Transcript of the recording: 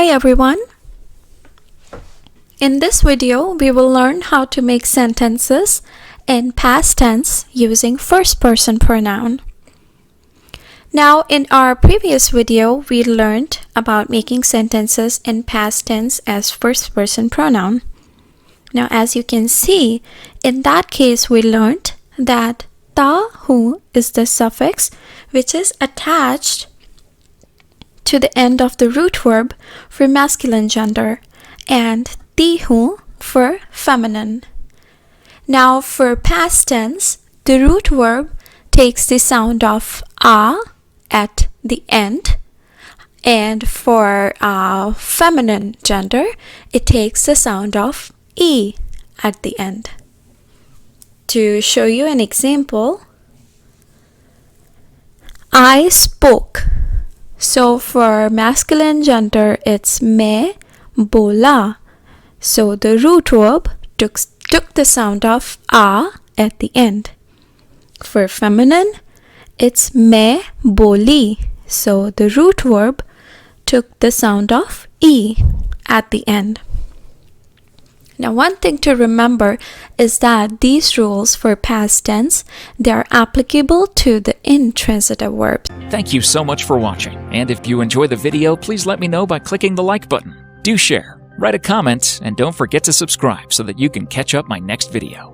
Hi everyone! In this video, we will learn how to make sentences in past tense using first person pronoun. Now, in our previous video, we learned about making sentences in past tense as first person pronoun. Now, as you can see, in that case, we learned that ta hu is the suffix which is attached to the end of the root verb for masculine gender and ti hu for feminine. Now for past tense, the root verb takes the sound of a at the end, and for feminine gender, it takes the sound of e at the end. To show you an example, I spoke. So for masculine gender, it's मैं बोला. So the root verb took the sound of a at the end. For feminine, it's मैं बोली. So the root verb took the sound of e at the end. Now, one thing to remember is that these rules for past tense, they are applicable to the intransitive verbs. Thank you so much for watching, and if you enjoy the video, please let me know by clicking the like button. Do share, write a comment, and don't forget to subscribe so that you can catch up my next video.